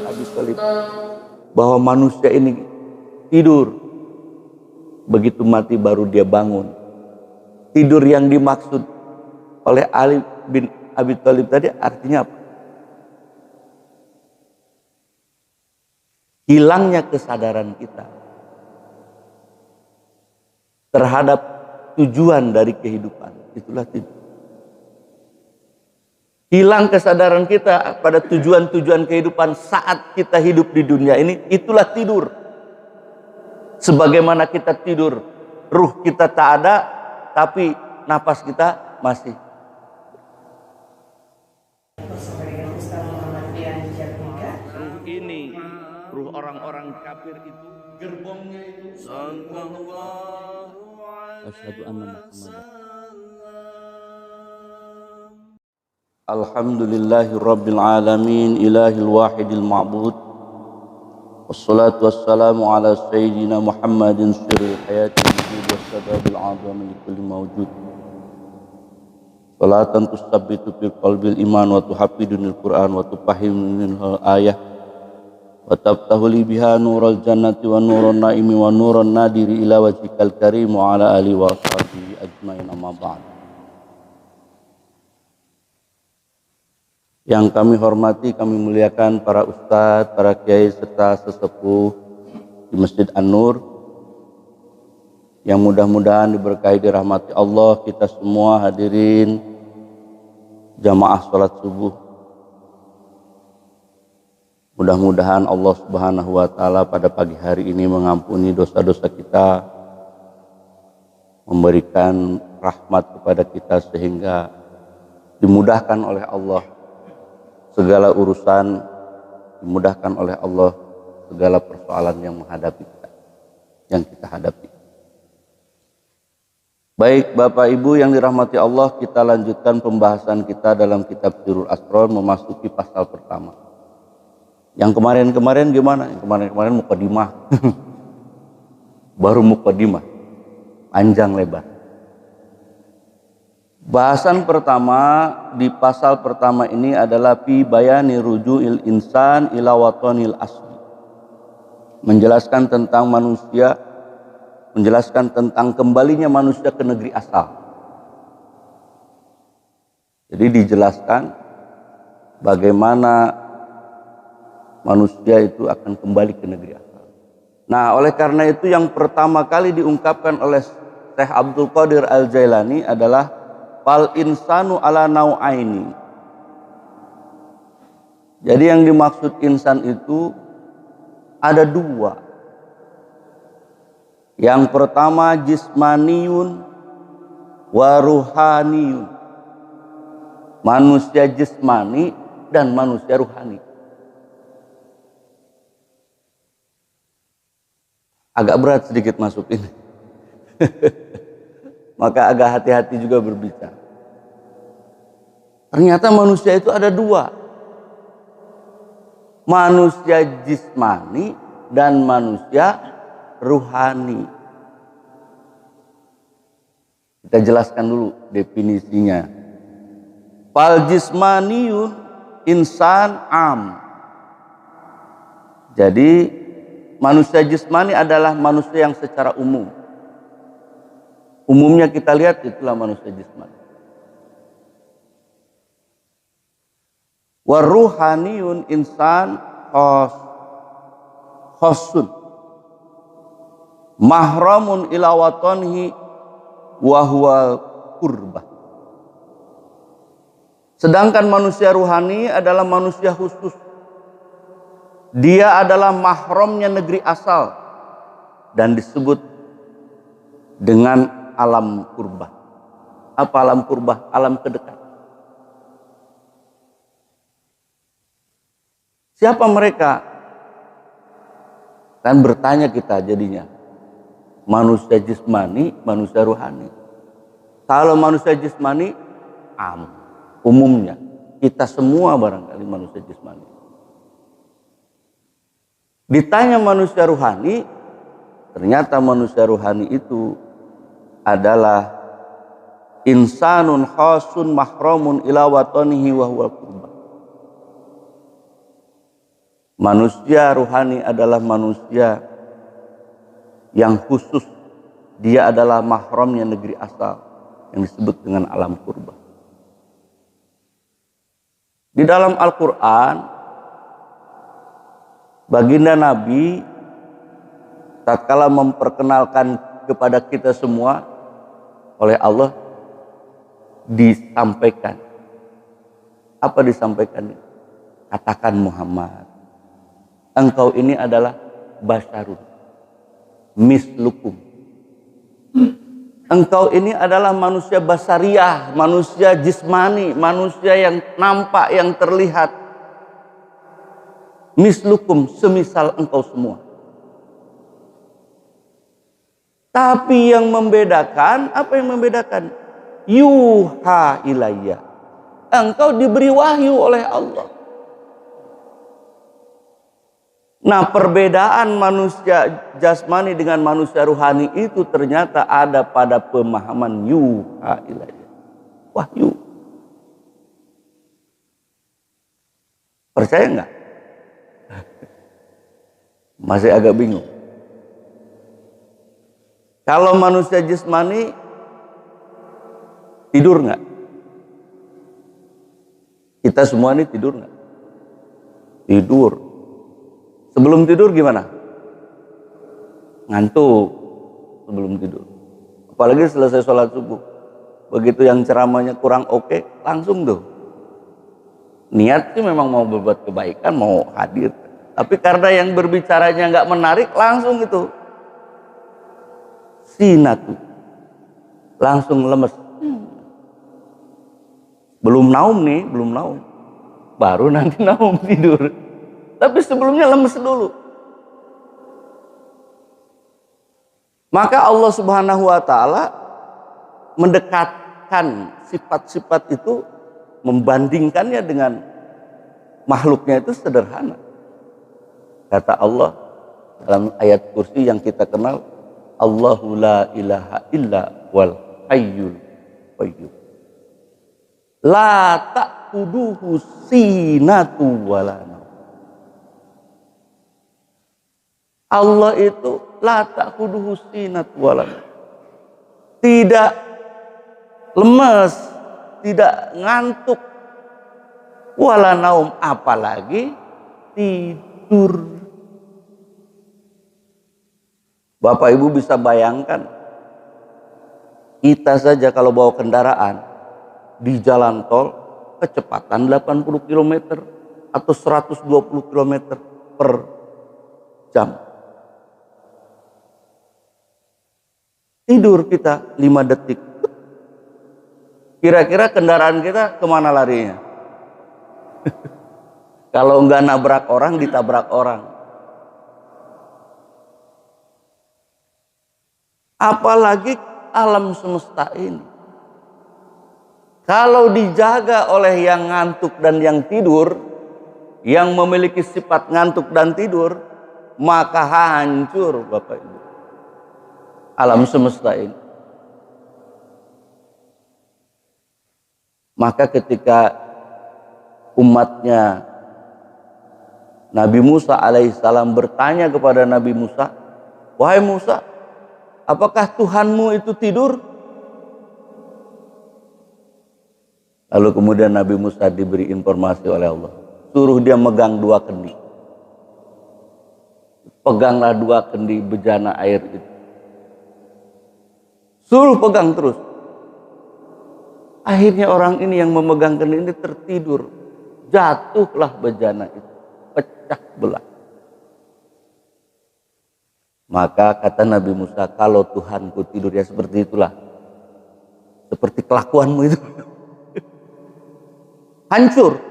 Abi Thalib, bahwa manusia ini tidur, begitu mati baru dia bangun. Tidur yang dimaksud oleh Ali bin Abi Thalib tadi artinya apa? Hilangnya kesadaran kita terhadap tujuan dari kehidupan, itulah tidur. Hilang kesadaran kita pada tujuan-tujuan kehidupan saat kita hidup di dunia ini, itulah tidur. Sebagaimana kita tidur, ruh kita tak ada, tapi napas kita masih. Ruh ini, ruh orang-orang kafir itu, gerbongnya itu Asyhadu anna Muhammadan. Alhamdulillahi Rabbil Alamin, Ilahil Wahidil Ma'bud. Wassalatu wassalamu ala Sayyidina Muhammadin sirril hayati wujud wassababil azam likulli mawjud. Salatan tusabbitu fil qalbil iman wa tuhaffidunil Qur'an wa tufahimunil ayah wa tabtahu li biha nural jannati wa nuran naimi wa nuran nadiri ila wajhikal karim wa ala alihi wa sahbihi ajmain, amma ba'd. Yang kami hormati, kami muliakan para ustadz, para kiai serta sesepuh di Masjid An-Nur yang mudah-mudahan diberkahi dirahmati Allah, kita semua hadirin jamaah sholat subuh. Mudah-mudahan Allah Subhanahu wa Ta'ala pada pagi hari ini mengampuni dosa-dosa kita, memberikan rahmat kepada kita sehingga dimudahkan oleh Allah segala urusan, dimudahkan oleh Allah segala persoalan yang menghadapi kita, yang kita hadapi. Baik Bapak Ibu yang dirahmati Allah, kita lanjutkan pembahasan kita dalam kitab Sirrul Asrar, memasuki pasal pertama. Yang kemarin-kemarin gimana? Yang kemarin-kemarin mukadimah. Baru mukadimah, panjang lebar. Bahasan pertama di pasal pertama ini adalah fi bayani ruju'il insan ila watanil asli. Menjelaskan tentang manusia, menjelaskan tentang kembalinya manusia ke negeri asal. Jadi dijelaskan bagaimana manusia itu akan kembali ke negeri asal. Nah, oleh karena itu yang pertama kali diungkapkan oleh Syekh Abdul Qadir Al-Jailani adalah fal insanu ala nau'aini. Jadi yang dimaksud insan itu ada dua. Yang pertama jismaniyun wa ruhaniyun. Manusia jismani dan manusia ruhani. Agak berat sedikit masuk ini. Maka agak hati-hati juga berbicara. Ternyata manusia itu ada dua. Manusia jismani dan manusia ruhani. Kita jelaskan dulu definisinya. Fal jismaniyun insan am. Jadi manusia jismani adalah manusia yang secara umum. Umumnya kita lihat itulah manusia jismani. Waruhaniyun insan khosun mahramun ila watanhi wa huwa qurbah. Sedangkan manusia ruhani adalah manusia khusus. Dia adalah mahramnya negeri asal dan disebut dengan alam kurbah. Apa alam kurbah? Alam kedekat. Siapa mereka? Kan bertanya kita jadinya. Manusia jismani, manusia ruhani. Kalau manusia jismani, umumnya. Kita semua barangkali manusia jismani. Ditanya manusia ruhani, ternyata manusia ruhani itu adalah insanun khasun mahramun ila watanihi wa huwa qurba. Manusia ruhani adalah manusia yang khusus, dia adalah mahramnya negeri asal yang disebut dengan alam qurba. Di dalam Al-Quran, baginda Nabi tatkala memperkenalkan kepada kita semua oleh Allah, disampaikan. Apa disampaikan? Katakan Muhammad, engkau ini adalah basyarun mislukum. Engkau ini adalah manusia basariah, manusia jismani, manusia yang nampak, yang terlihat. Mislukum, semisal engkau semua. Tapi yang membedakan, apa yang membedakan? Yuha ilayya. Engkau diberi wahyu oleh Allah. Nah, perbedaan manusia jasmani dengan manusia ruhani itu ternyata ada pada pemahaman yuha ilayya. Wahyu. Percaya enggak? Masih agak bingung. Kalau manusia jasmani tidur enggak? Kita semua ini tidur enggak? Tidur. Sebelum tidur gimana? Ngantuk sebelum tidur. Apalagi selesai sholat subuh. Begitu yang ceramahnya kurang oke, langsung tuh. Niat sih memang mau berbuat kebaikan, mau hadir. Tapi karena yang berbicaranya nggak menarik, langsung itu. Sinatu. Langsung lemes. Belum naum nih, belum naum. Baru nanti naum tidur. Tapi sebelumnya lemes dulu. Maka Allah Subhanahu wa Ta'ala mendekatkan sifat-sifat itu, membandingkannya dengan makhluknya itu sederhana. Kata Allah dalam ayat kursi yang kita kenal, Allahu la ilaha illa wal hayyul qayyum. La ta'khudhuhu sinatu wala naum. Allah itu la ta'khudhuhu sinatu wala naum. Tidak lemes, tidak ngantuk, wala naum, apalagi tidur. Bapak Ibu bisa bayangkan, kita saja kalau bawa kendaraan di jalan tol kecepatan 80 km atau 120 km per jam. Tidur kita 5 detik. Kira-kira kendaraan kita kemana larinya? Kalau enggak nabrak orang, ditabrak orang. Apalagi alam semesta ini. Kalau dijaga oleh yang ngantuk dan yang tidur, yang memiliki sifat ngantuk dan tidur, maka hancur Bapak Ibu alam semesta ini. Maka ketika umatnya Nabi Musa alaihissalam bertanya kepada Nabi Musa, wahai Musa, apakah Tuhanmu itu tidur? Lalu kemudian Nabi Musa diberi informasi oleh Allah, suruh dia megang 2 kendi. Peganglah 2 kendi bejana air itu. Suruh pegang terus. Akhirnya orang ini yang memegang kendi ini tertidur. Jatuhlah bejana itu, pecah belah. Maka kata Nabi Musa, kalau Tuhanku tidur ya seperti itulah. Seperti kelakuanmu itu. Hancur.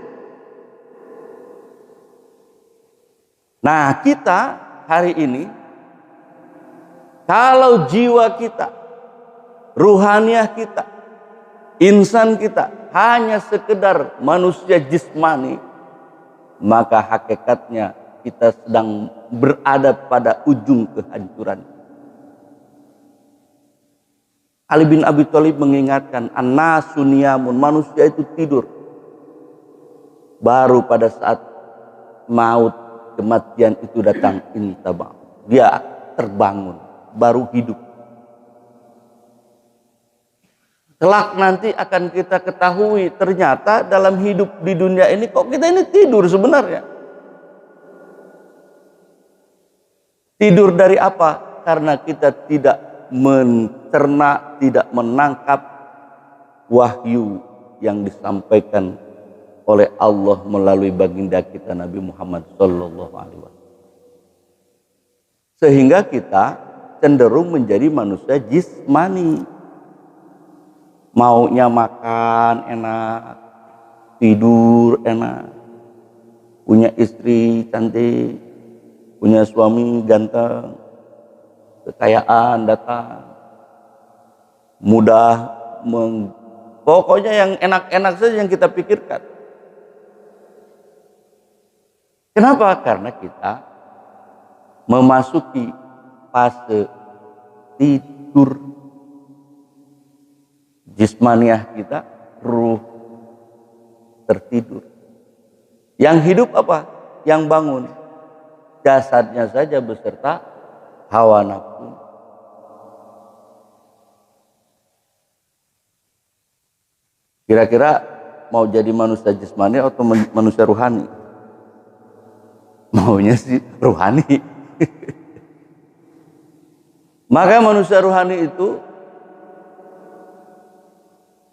Nah, kita hari ini, kalau jiwa kita, ruhaniah kita, insan kita hanya sekedar manusia jismani, maka hakikatnya kita sedang berada pada ujung kehancuran. Ali bin Abi Thalib mengingatkan, an-nasu niyamun, manusia itu tidur. Baru pada saat maut, kematian itu datang, intabah, dia terbangun, baru hidup. Kelak nanti akan kita ketahui ternyata dalam hidup di dunia ini kok kita ini tidur sebenarnya. Tidur dari apa? Karena kita tidak mencerna, tidak menangkap wahyu yang disampaikan oleh Allah melalui baginda kita Nabi Muhammad sallallahu alaihi wasallam. Sehingga kita cenderung menjadi manusia jismani. Maunya makan enak, tidur enak, punya istri cantik, punya suami ganteng, kekayaan datang, mudah, pokoknya yang enak-enak saja yang kita pikirkan. Kenapa? Karena kita memasuki fase tidur. Jismaniah kita, ruh tertidur. Yang hidup apa? Yang bangun. Jasadnya saja beserta hawa nafsu. Kira-kira mau jadi manusia jismani atau manusia ruhani? Maunya sih ruhani. Maka manusia ruhani itu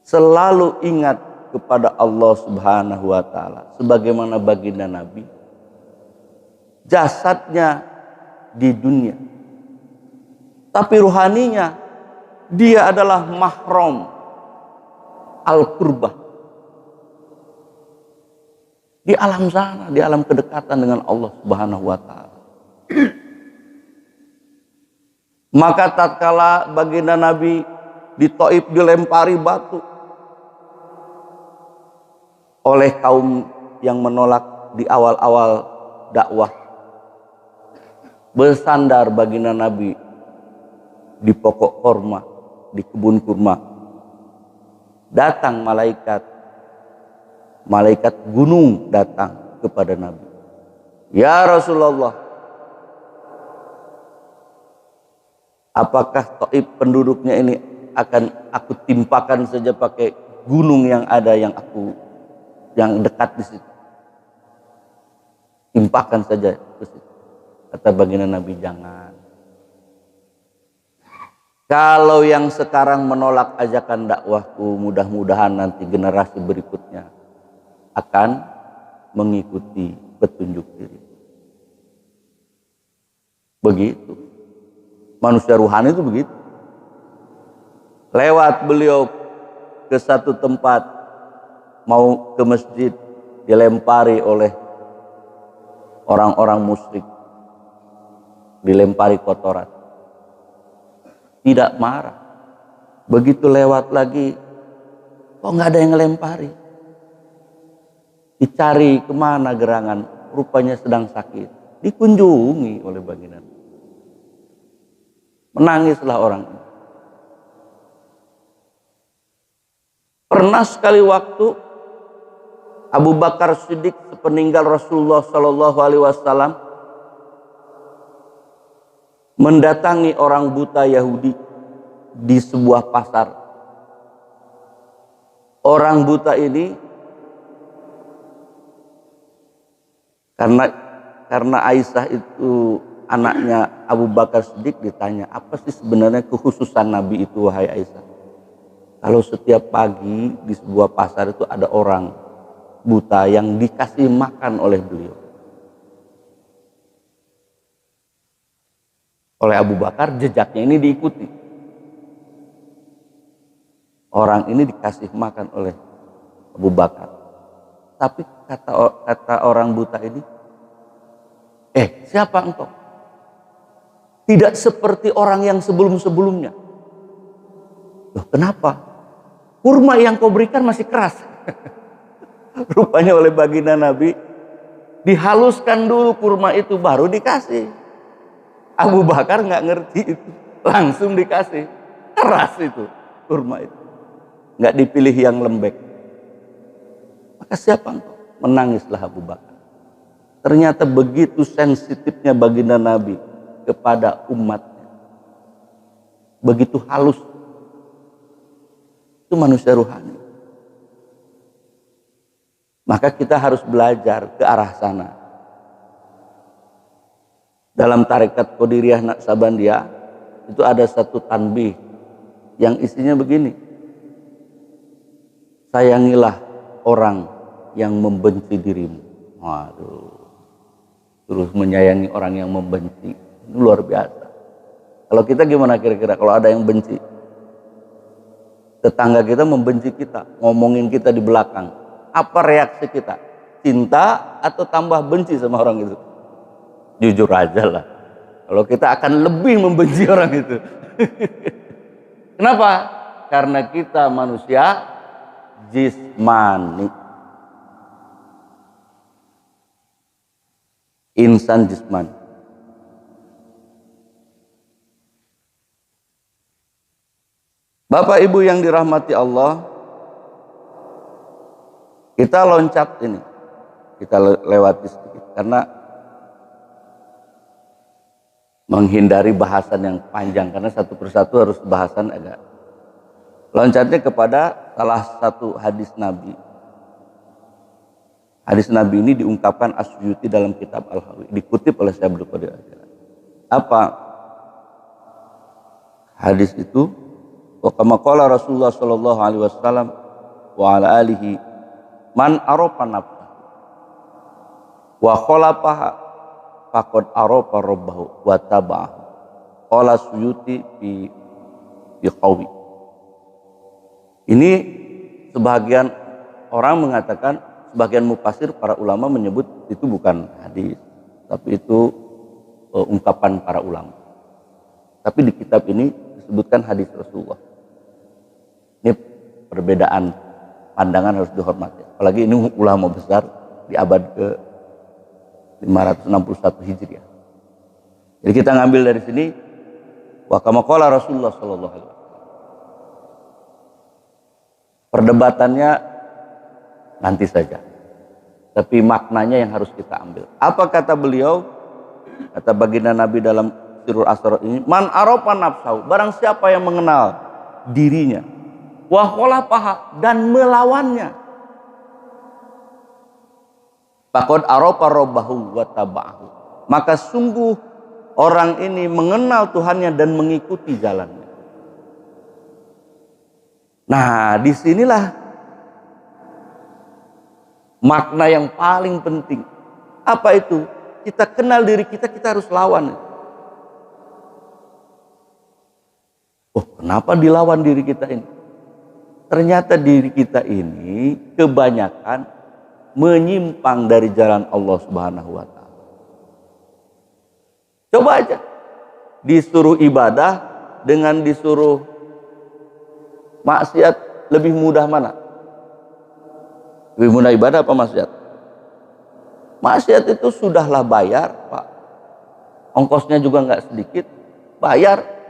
selalu ingat kepada Allah Subhanahu wa taala sebagaimana baginda Nabi. Jasadnya di dunia, tapi ruhaninya dia adalah mahram al-qurbah. Di alam sana, di alam kedekatan dengan Allah Subhanahu wa taala. Maka tatkala baginda Nabi di Thaif dilempari batu oleh kaum yang menolak di awal-awal dakwah, bersandar baginda Nabi di pokok kurma, di kebun kurma. Datang malaikat gunung datang kepada Nabi. Ya Rasulullah, apakah Thaif penduduknya ini akan aku timpakan saja pakai gunung yang ada yang dekat di situ. Timpakan saja ke situ. Kata baginda Nabi, jangan. Kalau yang sekarang menolak ajakan dakwahku, mudah-mudahan nanti generasi berikutnya akan mengikuti petunjuk diri. Begitu. Manusia ruhani itu begitu. Lewat beliau ke satu tempat, mau ke masjid, dilempari oleh orang-orang musyrik, dilempari kotoran, tidak marah. Begitu lewat lagi, kok nggak ada yang ngelempari? Dicari kemana gerangan, rupanya sedang sakit, dikunjungi oleh baginda. Menangislah orang ini. Pernah sekali waktu Abu Bakar Siddiq sepeninggal Rasulullah Shallallahu Alaihi Wasallam mendatangi orang buta Yahudi di sebuah pasar. Orang buta ini karena Aisyah itu anaknya Abu Bakar Siddiq, ditanya, apa sih sebenarnya kekhususan Nabi itu, wahai Aisyah? Kalau setiap pagi di sebuah pasar itu ada orang buta yang dikasih makan oleh beliau. Oleh Abu Bakar, jejaknya ini diikuti. Orang ini dikasih makan oleh Abu Bakar. Tapi kata orang buta ini, siapa engkau? Tidak seperti orang yang sebelum-sebelumnya. Loh, kenapa? Kurma yang kau berikan masih keras. Rupanya oleh baginda Nabi Dihaluskan dulu kurma itu baru dikasih. Abu Bakar nggak ngerti itu, langsung dikasih. Keras itu kurma itu, nggak dipilih yang lembek. Maka siapa engkau? Menangislah Abu Bakar. Ternyata begitu sensitifnya baginda Nabi kepada umatnya, begitu halus. Itu manusia ruhani. Maka kita harus belajar ke arah sana. Dalam tarekat Qadiriyah Naqsabandiyah itu ada satu tanbih yang isinya begini: sayangilah orang yang membenci dirimu. Waduh, terus menyayangi orang yang membenci, itu luar biasa. Kalau kita gimana kira-kira kalau ada yang benci? Tetangga kita membenci kita, ngomongin kita di belakang, apa reaksi kita? Cinta atau tambah benci sama orang itu? Jujur aja lah, kalau kita akan lebih membenci orang itu. Kenapa? Karena kita manusia jismani, insan jismani. Bapak Ibu yang dirahmati Allah, kita loncat ini, kita lewati sedikit karena menghindari bahasan yang panjang, karena satu persatu harus bahasan agak. Loncatnya kepada salah satu hadis Nabi. Hadis Nabi ini diungkapkan As-Suyuti dalam kitab Al-Hawi, dikutip oleh Syekh Abdul Qadir Al-Jilani. Apa hadis itu? Wa kama qala Rasulullah sallallahu alaihi wasallam wa ala alihi man arafa nafsa wa khalafaha faqad arafa rabbahu wa taba'ahu. Qala Suyuti fi qawi. Ini sebagian orang mengatakan, sebagian mufasir para ulama menyebut itu bukan hadis, tapi itu ungkapan para ulama. Tapi di kitab ini disebutkan hadis Rasulullah. Ini perbedaan pandangan harus dihormati. Apalagi ini ulama besar di abad ke 561 Hijriah. Jadi kita ngambil dari sini, wa kama qala Rasulullah sallallahu alaihi wasallam. Perdebatannya nanti saja, tapi maknanya yang harus kita ambil. Apa kata beliau? Kata baginda Nabi dalam Sirrul Asrar ini, man arafa nafsahu, barang siapa yang mengenal dirinya, wa khalafaha, dan melawannya, faqad arafa rabbahu wa taba'ahu, maka sungguh orang ini mengenal Tuhannya dan mengikuti jalannya. Nah, disinilah makna yang paling penting. Apa itu? Kita kenal diri kita, kita harus lawan. Oh, kenapa dilawan diri kita ini? Ternyata diri kita ini kebanyakan menyimpang dari jalan Allah Subhanahu wa Ta'ala. Coba aja, disuruh ibadah dengan disuruh maksiat, lebih mudah mana? Lebih mudah ibadah apa maksiat? Maksiat itu sudahlah bayar, Pak. Ongkosnya juga nggak sedikit, bayar.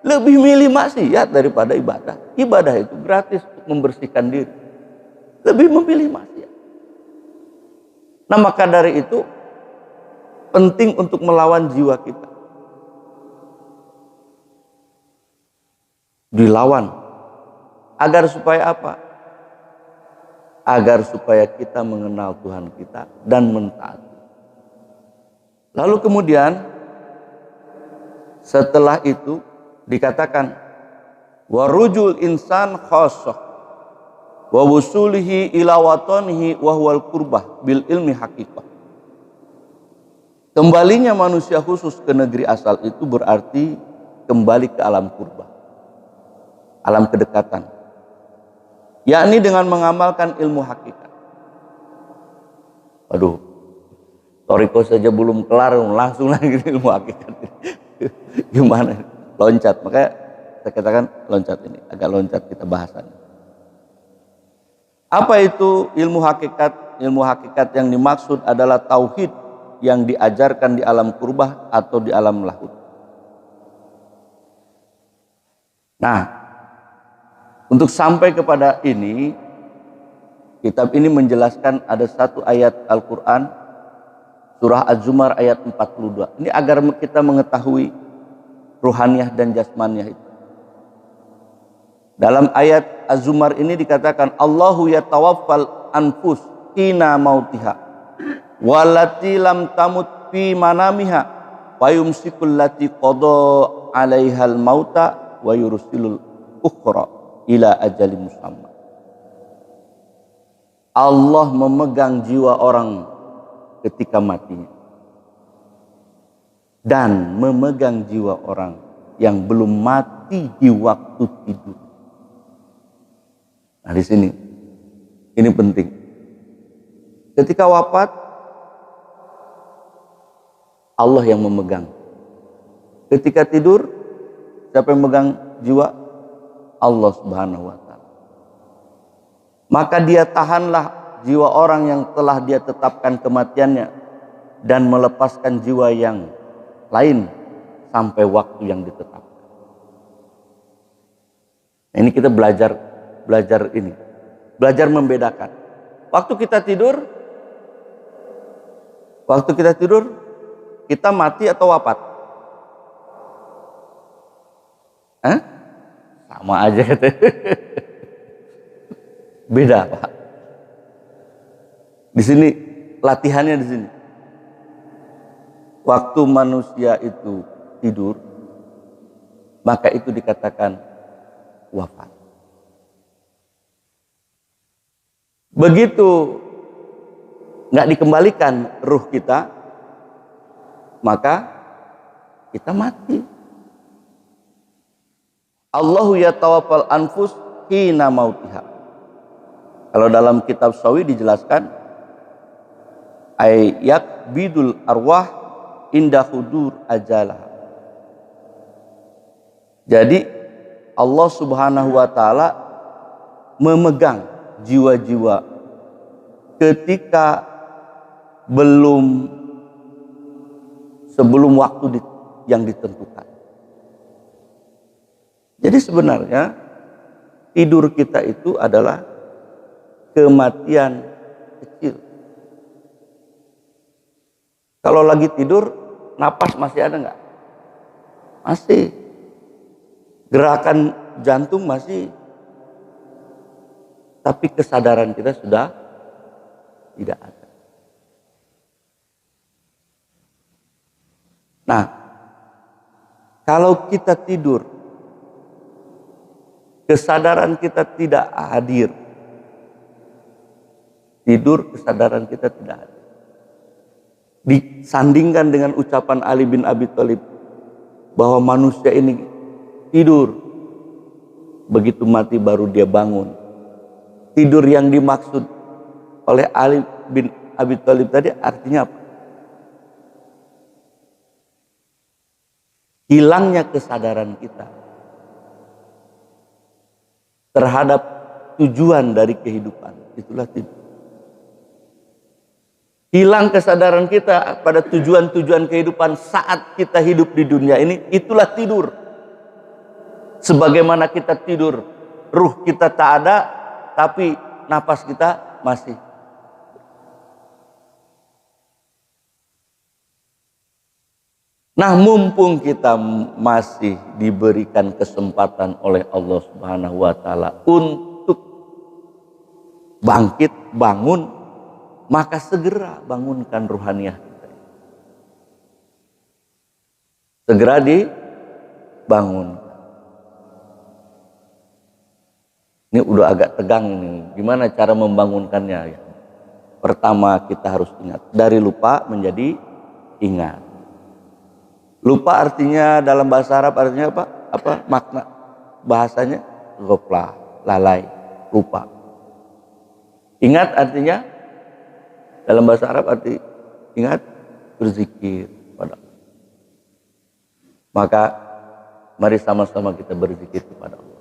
Lebih milih maksiat daripada ibadah. Ibadah itu gratis untuk membersihkan diri. Lebih memilih maksiat. Nah, maka dari itu penting untuk melawan jiwa kita. Dilawan. Agar supaya apa? Agar supaya kita mengenal Tuhan kita dan mentaati. Lalu kemudian setelah itu dikatakan warujul insan khassah wa wusulihi ila watanihi wa huwal qurbah bil ilmi haqiqah. Kembalinya manusia khusus ke negeri asal itu berarti kembali ke alam qurbah, alam kedekatan, yakni dengan mengamalkan ilmu hakikat. Aduh, toriko saja belum kelar langsung lagi ilmu hakikat. Gimana? Loncat. Makanya saya katakan loncat ini, agak loncat kita bahasannya. Apa itu ilmu hakikat? Ilmu hakikat yang dimaksud adalah tauhid yang diajarkan di alam kurbah atau di alam lahud. Nah, untuk sampai kepada ini, kitab ini menjelaskan ada satu ayat Al-Quran, surah Az-Zumar ayat 42. Ini agar kita mengetahui ruhaniyah dan jasmaniyah itu. Dalam ayat Az-Zumar ini dikatakan, Allahu yatawaffal anfus hina mautiha walati lam tamut fi manamiha wa yumsikul lati qada 'alaihal mauta wa yursilul ukhra ila ajalin musamma. Allah memegang jiwa orang ketika matinya dan memegang jiwa orang yang belum mati di waktu tidur. Nah, di sini ini penting. Ketika wafat, Allah yang memegang. Ketika tidur, siapa yang memegang jiwa? Allah Subhanahu wa taala. Maka dia tahanlah jiwa orang yang telah dia tetapkan kematiannya dan melepaskan jiwa yang lain sampai waktu yang ditetapkan. Nah, ini kita belajar ini. Belajar membedakan. Waktu kita tidur, kita mati atau wafat? Hah? Sama aja katanya. Beda, Pak. Di sini latihannya di sini. Waktu manusia itu tidur, maka itu dikatakan wafat. Begitu nggak dikembalikan ruh kita, maka kita mati. Allahu yatawaffal anfus hina mautiha. Kalau dalam kitab Sawi dijelaskan, ayat bidul arwah indah hudur ajalah. Jadi Allah Subhanahu wa taala memegang jiwa-jiwa ketika sebelum waktu yang ditentukan. Jadi sebenarnya tidur kita itu adalah kematian kecil. Kalau lagi tidur, napas masih ada nggak? Masih. Gerakan jantung masih. Tapi kesadaran kita sudah tidak ada. Nah, kalau kita tidur, kesadaran kita tidak hadir. Tidur, kesadaran kita tidak hadir. Disandingkan dengan ucapan Ali bin Abi Thalib bahwa manusia ini tidur, begitu mati baru dia bangun. Tidur yang dimaksud oleh Ali bin Abi Thalib tadi artinya apa? Hilangnya kesadaran kita terhadap tujuan dari kehidupan. Itulah tidur. Hilang kesadaran kita pada tujuan-tujuan kehidupan saat kita hidup di dunia ini, itulah tidur. Sebagaimana kita tidur, ruh kita tak ada, tapi napas kita masih. Nah, mumpung kita masih diberikan kesempatan oleh Allah Subhanahu wa taala untuk bangkit, bangun, maka segera bangunkan ruhaniyah kita. Segera dibangun. Ini udah agak tegang ini. Gimana cara membangunkannya? Pertama kita harus ingat. Dari lupa menjadi ingat. Lupa artinya dalam bahasa Arab artinya apa? Apa makna bahasanya? Ghaflah, lalai, lupa. Ingat artinya dalam bahasa Arab arti ingat, berzikir pada Allah. Maka mari sama-sama kita berzikir kepada Allah.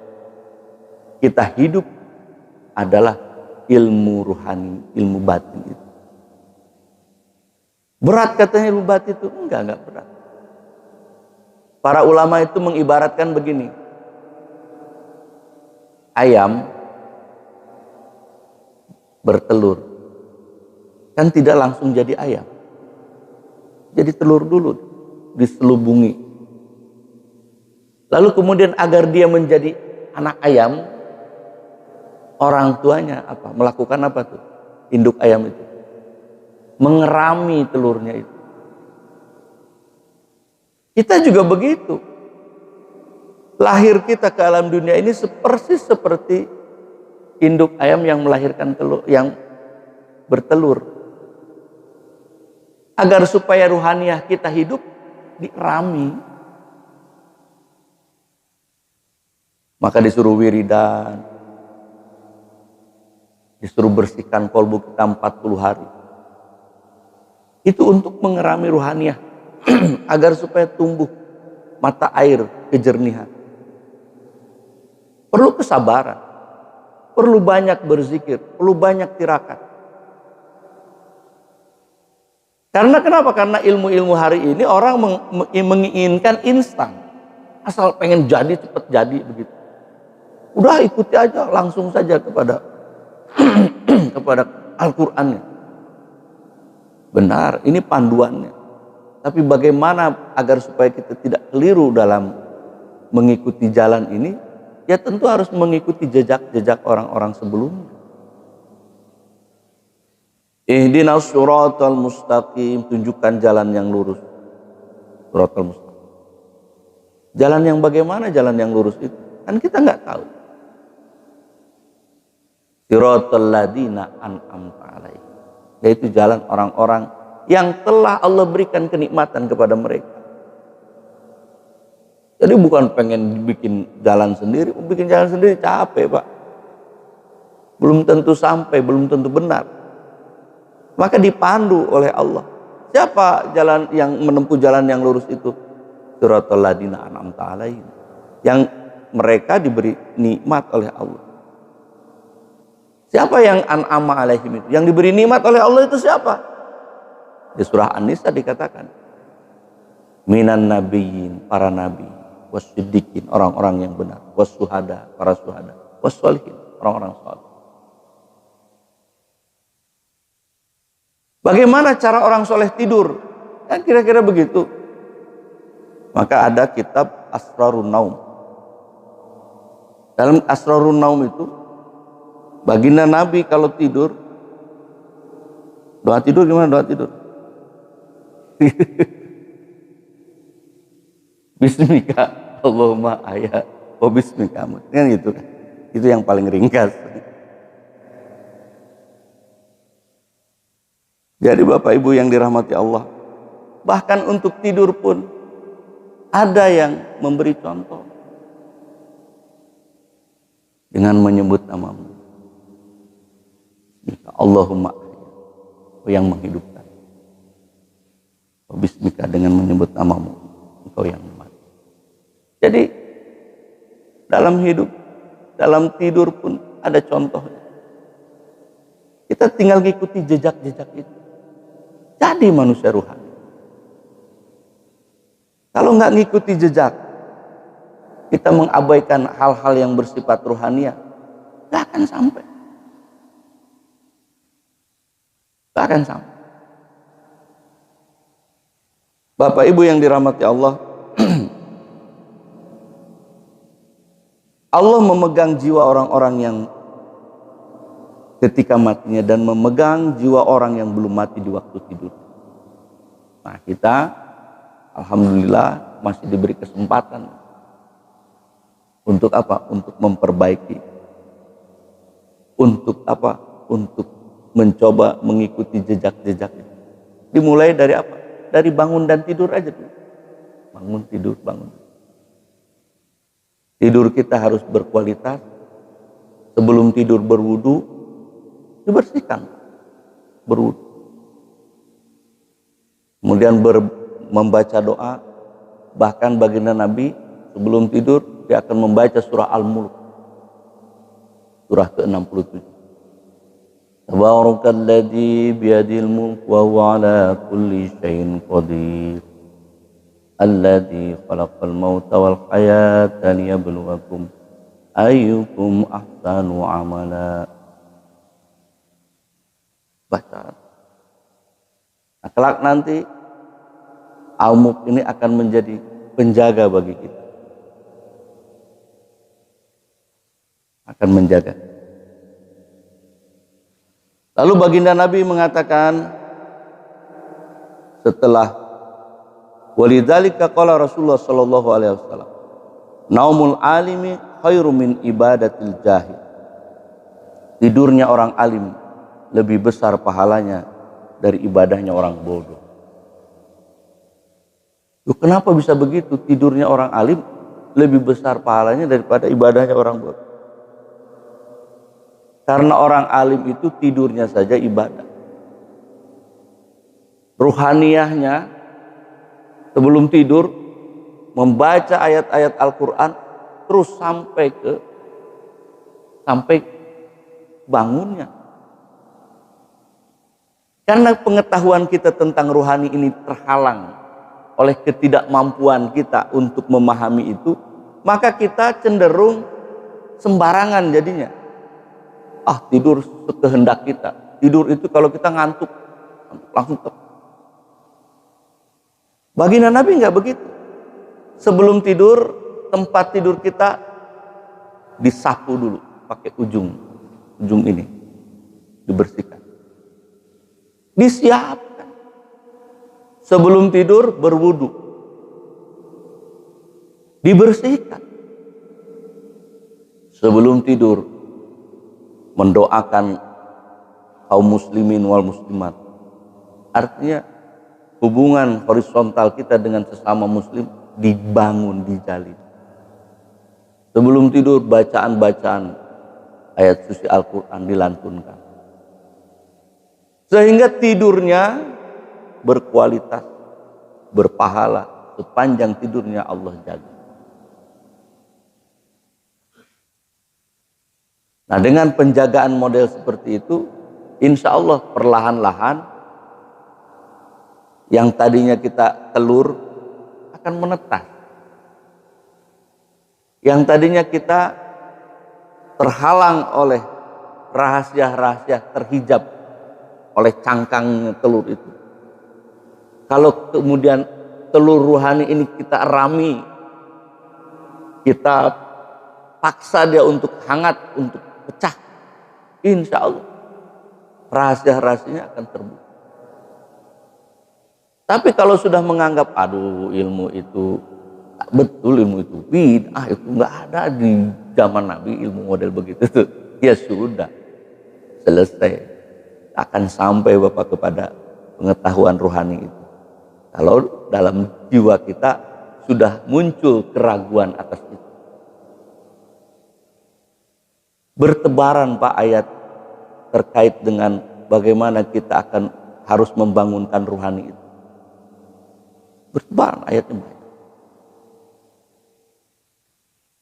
kita hidup adalah ilmu ruhani, ilmu batin itu. Berat katanya ilmu batin itu? Enggak berat. Para ulama itu mengibaratkan begini. Ayam bertelur. Kan tidak langsung jadi ayam. Jadi telur dulu, diselubungi. Lalu kemudian agar dia menjadi anak ayam, orang tuanya apa? Melakukan apa tuh? Induk ayam itu mengerami telurnya itu. Kita juga begitu. Lahir kita ke alam dunia ini persis seperti induk ayam yang melahirkan telur, yang bertelur. Agar supaya ruhaniah kita hidup, dirami. Maka disuruh wiridan, disuruh bersihkan kolbu kita 40 hari. Itu untuk mengerami ruhaniah agar supaya tumbuh mata air kejernihan. Perlu kesabaran, perlu banyak berzikir, perlu banyak tirakat. Karena kenapa? Karena ilmu-ilmu hari ini orang menginginkan instan, asal pengen jadi cepat jadi begitu. Udah ikuti aja langsung saja kepada kepada Al-Qur'annya. Benar, ini panduannya. Tapi bagaimana agar supaya kita tidak keliru dalam mengikuti jalan ini? Ya tentu harus mengikuti jejak-jejak orang-orang sebelumnya. Ihdinas siratal mustaqim, tunjukkan jalan yang lurus. Siratal mustaqim. Jalan yang bagaimana jalan yang lurus itu? Kan kita nggak tahu. Siratal ladzina an'amta alaihim. Yaitu jalan orang-orang yang telah Allah berikan kenikmatan kepada mereka. Jadi bukan pengen bikin jalan sendiri, bikin jalan sendiri capek Pak. Belum tentu sampai, belum tentu benar. Maka dipandu oleh Allah. Siapa jalan yang menempuh jalan yang lurus itu? Siratal ladzina an'amta alaihim. Yang mereka diberi nikmat oleh Allah. Siapa yang an'ama alaihim itu? Yang diberi nikmat oleh Allah itu siapa? Di surah An-Nisa dikatakan, minan nabiyyin, para nabi, wasiddiqin, orang-orang yang benar, wasuhada, para suhada, wassolihin, orang-orang saleh. Bagaimana cara orang soleh tidur? Kan kira-kira begitu. Maka ada kitab Asrarun Naum. Dalam Asrarun Naum itu, baginda Nabi kalau tidur, doa tidur gimana doa tidur? Bismika Allahumma ayat wa bismika amut. Kan gitu kan. Itu yang paling ringkas. Jadi Bapak Ibu yang dirahmati Allah, bahkan untuk tidur pun ada yang memberi contoh dengan menyebut namamu. Allahumma yang menghidupkan. Bismika dengan menyebut namamu, engkau yang mati. Jadi dalam hidup, dalam tidur pun ada contohnya. Kita tinggal ngikuti jejak-jejak itu. Jadi manusia ruhani. Kalau nggak ngikuti jejak, kita mengabaikan hal-hal yang bersifat ruhaniah, nggak akan sampai. Nggak akan sampai. Bapak Ibu yang dirahmati Allah, Allah memegang jiwa orang-orang yang ketika matinya dan memegang jiwa orang yang belum mati di waktu tidur. Nah, kita alhamdulillah masih diberi kesempatan untuk apa? Untuk memperbaiki. Untuk apa? Untuk mencoba mengikuti jejak-jejak itu. Dimulai dari apa? Dari bangun dan tidur aja dulu. Bangun, tidur, bangun. Tidur kita harus berkualitas. Sebelum tidur berwudu, dibersihkan. Berwudu. Kemudian membaca doa. Bahkan baginda Nabi sebelum tidur, dia akan membaca surah Al-Mulk. surah ke-67. Tabarakalladzi biyadil mulku wa huwa ala kulli syai'in qadir. Alladzi khalaqal mauta wal hayata liyabluwakum ayyukum ahsanu amala. Baca. Nah, kelak nanti Al-Mulk ini akan menjadi penjaga bagi kita. Akan menjaga. Lalu baginda Nabi mengatakan setelah walidzalika qala Rasulullah sallallahu alaihi wasallam, naumul alimi khairum min ibadatil jahil. Tidurnya orang alim lebih besar pahalanya dari ibadahnya orang bodoh. Loh, kenapa bisa begitu? Tidurnya orang alim lebih besar pahalanya daripada ibadahnya orang bodoh. Karena orang alim itu tidurnya saja ibadah. Ruhaniyahnya sebelum tidur membaca ayat-ayat Al-Quran terus sampai bangunnya. Karena pengetahuan kita tentang ruhani ini terhalang oleh ketidakmampuan kita untuk memahami itu, maka kita cenderung sembarangan jadinya. Tidur sekehendak kita. Tidur itu kalau kita ngantuk langsung Baginda Nabi nggak begitu. Sebelum tidur, tempat tidur kita disapu dulu pakai ujung ini, dibersihkan, disiapkan. Sebelum tidur berwudu, dibersihkan. Sebelum tidur mendoakan kaum muslimin wal muslimat. Artinya hubungan horizontal kita dengan sesama muslim dibangun, dijalin. Sebelum tidur bacaan-bacaan ayat suci Al-Quran dilantunkan. Sehingga tidurnya berkualitas, berpahala sepanjang tidurnya Allah jaga. Nah, dengan penjagaan model seperti itu, insya Allah perlahan-lahan yang tadinya kita telur akan menetas. Yang tadinya kita terhalang oleh rahasia-rahasia terhijab oleh cangkang telur itu. Kalau kemudian telur ruhani ini kita rami, kita paksa dia untuk hangat, untuk pecah, insya Allah rahasia-rahasianya akan terbuka. Tapi kalau sudah menganggap ilmu itu betul, ilmu itu bid'ah, itu nggak ada di zaman Nabi ilmu model begitu tuh, ya sudah selesai, akan sampai Bapak kepada pengetahuan ruhani itu. Kalau dalam jiwa kita sudah muncul keraguan atas itu. Bertebaran Pak ayat terkait dengan bagaimana kita akan harus membangunkan ruhani itu. Bertebaran ayatnya banyak.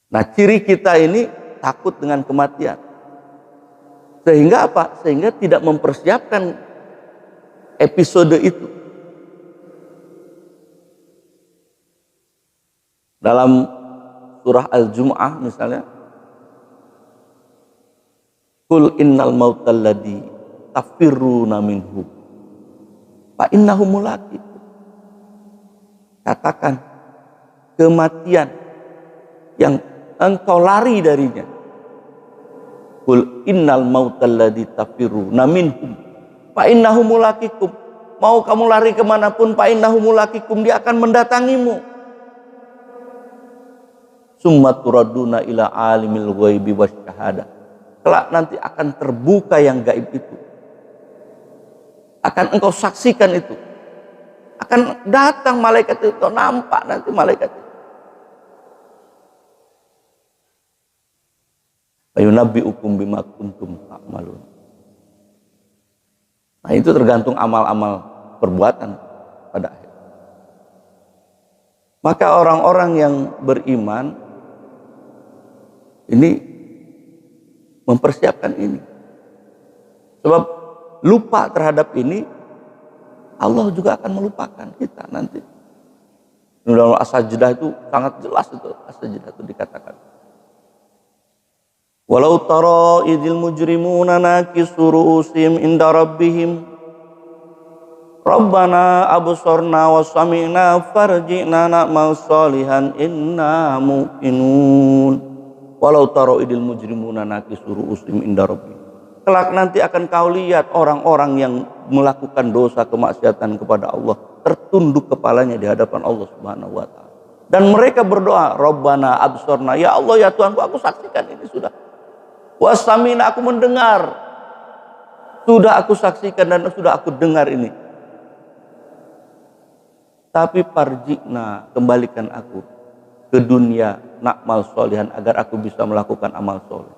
Nah, ciri kita ini takut dengan kematian. Sehingga apa? Sehingga tidak mempersiapkan episode itu. Dalam surah Al-Jumu'ah misalnya, Qul innal mautal ladzi tafirruna minhu fa innahu mulaqikum. Katakan kematian yang engkau lari darinya. Qul innal mautal ladzi tafirruna minhu fa innahu mulaqikum. Mau kamu lari kemanapun, fa innahu mulaqikum, dia akan mendatangimu. Summa turaduna ila alimil ghaibi wasyahadah. Kelak nanti akan terbuka yang gaib itu. Akan engkau saksikan itu. Akan datang malaikat itu, kau nampak nanti malaikat itu. Ayunabbi'ukum bima kuntum ta'malun. Nah, itu tergantung amal-amal perbuatan pada akhir. Maka orang-orang yang beriman ini mempersiapkan ini. Sebab lupa terhadap ini, Allah juga akan melupakan kita nanti. Dalam As-Sajdah itu sangat jelas itu, As-Sajdah itu dikatakan. Walau tara idil mujrimuna nakisu ru'usihim inda rabbihim Rabbana absorna wa sami'na farji'na na'mal salihan inna muqinun. Walau tara idil mujrimuna nakisu ru'usihim inda rabbihim. Kelak nanti akan kau lihat orang-orang yang melakukan dosa kemaksiatan kepada Allah tertunduk kepalanya di hadapan Allah Subhanahu wa taala. Dan mereka berdoa, Rabbana absorna, ya Allah ya Tuhanku, aku saksikan ini sudah. Wasamina, aku mendengar. Sudah aku saksikan dan sudah aku dengar ini. Tapi parjikna, kembalikan aku ke dunia nakmal solihan agar aku bisa melakukan amal soleh.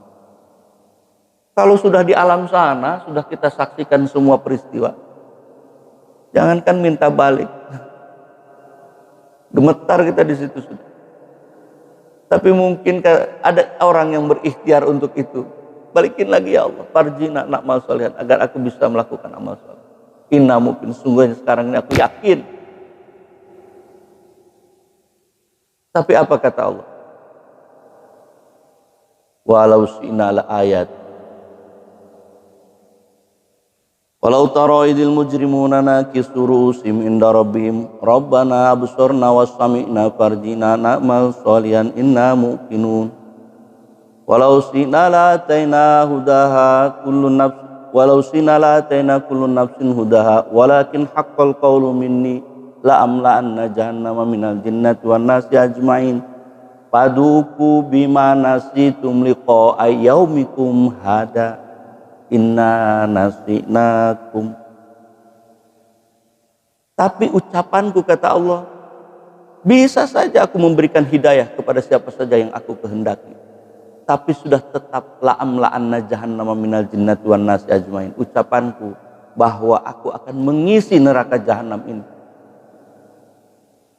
Kalau sudah di alam sana, sudah kita saksikan semua peristiwa. Jangankan minta balik. Gemetar kita di situ sudah. Tapi mungkin ada orang yang berikhtiar untuk itu. Balikin lagi ya Allah, parjina nakmal solihan agar aku bisa melakukan amal soleh. Inna mungkin sungguhnya sekarang ini aku yakin. Tapi apa kata Allah? Walau syi'na la ayat. Walau tara idil mujrimuna nakisu ru'usihim inda rabbihim Rabbana absorna wa sami'na farjina na'mal sholihan inna muqinun. Walau syi'na la ataina hudaha kullu nafs walau syi'na la ataina kullu nafsin hudaha walakin haqqal qawlu minni la amla'anna jahannama minal jinnati wan nasi ajmain faduku bima nasitum liqa'a yaumikum hada inna nasinakum. Tapi ucapanku, kata Allah, bisa saja aku memberikan hidayah kepada siapa saja yang aku kehendaki, tapi sudah tetap la'amla'anna jahannama minal jinnati wan nasi ajmain. Ucapanku bahwa aku akan mengisi neraka jahanam ini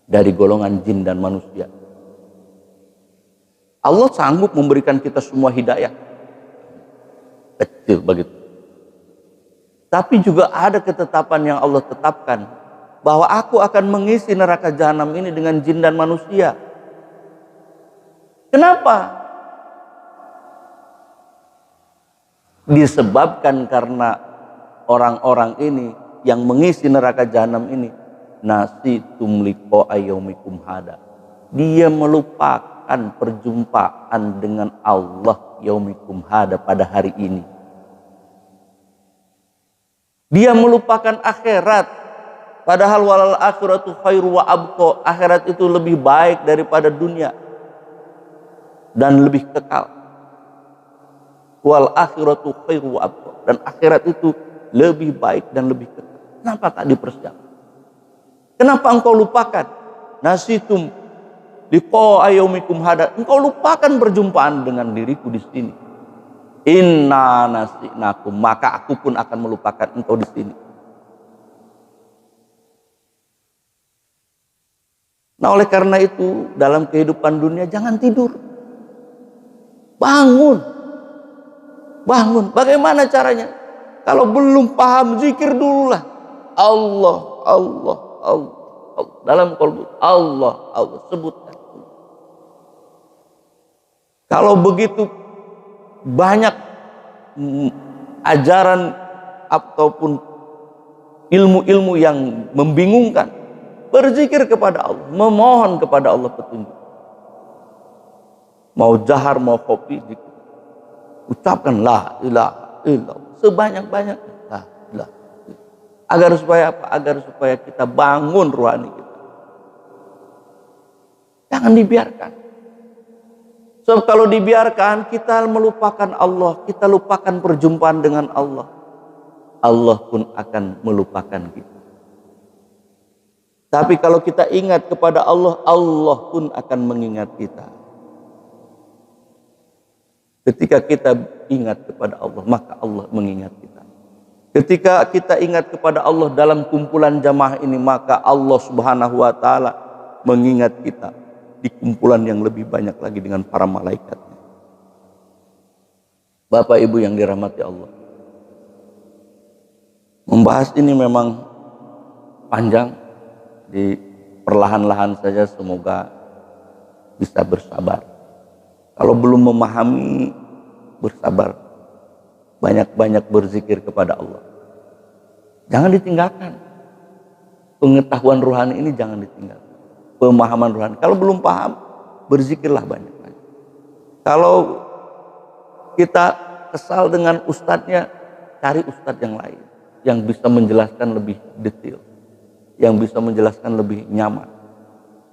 dari golongan jin dan manusia. Allah sanggup memberikan kita semua hidayah. Kecil begitu. Tapi juga ada ketetapan yang Allah tetapkan bahwa aku akan mengisi neraka jahanam ini dengan jin dan manusia. Kenapa? Disebabkan karena orang-orang ini yang mengisi neraka jahanam ini nasitum liqa'a yaumikum hada. Dia melupakan perjumpaan dengan Allah yaumikum hada pada hari ini. Dia melupakan akhirat. Padahal walal akhiratu khairu wa abqa. Akhirat itu lebih baik daripada dunia dan lebih kekal. Wal akhiratu khairu wa abqa. Dan akhirat itu lebih baik dan lebih kekal. Kenapa tak dipersiapkan? Kenapa engkau lupakan? Nasitum liqa'a yaumikum hada. Engkau lupakan perjumpaan dengan diriku di sini. Inna nasinakum, maka aku pun akan melupakan engkau di sini. Nah, oleh karena itu dalam kehidupan dunia jangan tidur. Bangun. Bangun. Bagaimana caranya? Kalau belum paham, zikir dululah. Allah, Allah, Allah, Allah. Dalam qalbu Allah, Allah sebutkan. Kalau begitu banyak ajaran ataupun ilmu-ilmu yang membingungkan, berzikir kepada Allah, memohon kepada Allah petunjuk. Mau jahar mau kopi, ucapkan la ilaha illallah sebanyak-banyaknya, la ilaha illallah. Agar supaya apa? Agar supaya kita bangun rohani kita. Jangan dibiarkan. Sebab kalau dibiarkan, kita melupakan Allah, kita lupakan perjumpaan dengan Allah. Allah pun akan melupakan kita. Tapi kalau kita ingat kepada Allah, Allah pun akan mengingat kita. Ketika kita ingat kepada Allah, maka Allah mengingat kita. Ketika kita ingat kepada Allah dalam kumpulan jamaah ini, maka Allah Subhanahu wa taala mengingat kita di kumpulan yang lebih banyak lagi dengan para malaikatnya. Bapak Ibu yang dirahmati Allah, membahas ini memang panjang, di perlahan-lahan saja, semoga bisa bersabar. Kalau belum memahami, bersabar, banyak-banyak berzikir kepada Allah. Jangan ditinggalkan. Pengetahuan rohani ini jangan ditinggalkan. Pemahaman rohani. Kalau belum paham, berzikirlah banyak-banyak. Kalau kita kesal dengan ustadznya, cari ustadz yang lain yang bisa menjelaskan lebih detail, yang bisa menjelaskan lebih nyaman.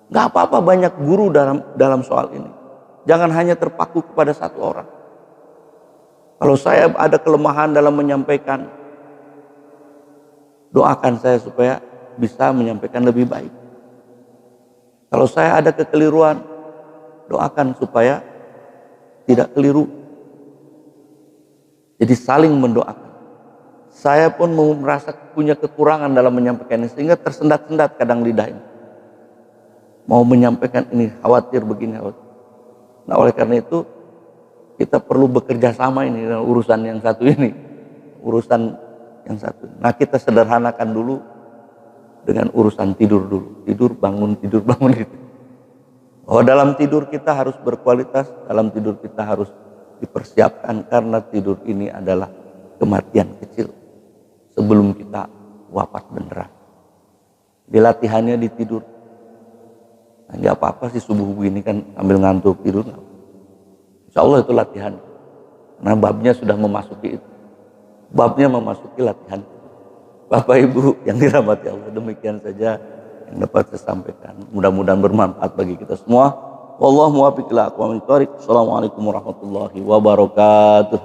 Gak apa-apa banyak guru dalam soal ini. Jangan hanya terpaku kepada satu orang. Kalau saya ada kelemahan dalam menyampaikan, doakan saya supaya bisa menyampaikan lebih baik. Kalau saya ada kekeliruan, doakan supaya tidak keliru. Jadi saling mendoakan. Saya pun merasa punya kekurangan dalam menyampaikan ini, sehingga tersendat-sendat kadang lidah ini. Mau menyampaikan ini, khawatir begini, khawatir. Nah, oleh karena itu kita perlu bekerja sama ini dalam urusan yang satu ini. Urusan yang satu. Nah, kita sederhanakan dulu dengan urusan tidur dulu. Tidur bangun gitu. Oh, dalam tidur kita harus berkualitas, dalam tidur kita harus dipersiapkan, karena tidur ini adalah kematian kecil sebelum kita wafat beneran. Dilatihannya di tidur. Nah, nggak apa-apa sih subuh begini kan sambil ngantuk tidur. Insya Allah itu latihan. Nah, babnya sudah memasuki itu. Babnya memasuki latihan. Bapak Ibu yang dirahmati Allah, demikian saja yang dapat saya sampaikan. Mudah-mudahan bermanfaat bagi kita semua. Wallahu muwaffiq ila aqwamit thoriq. Assalamualaikum warahmatullahi wabarakatuh.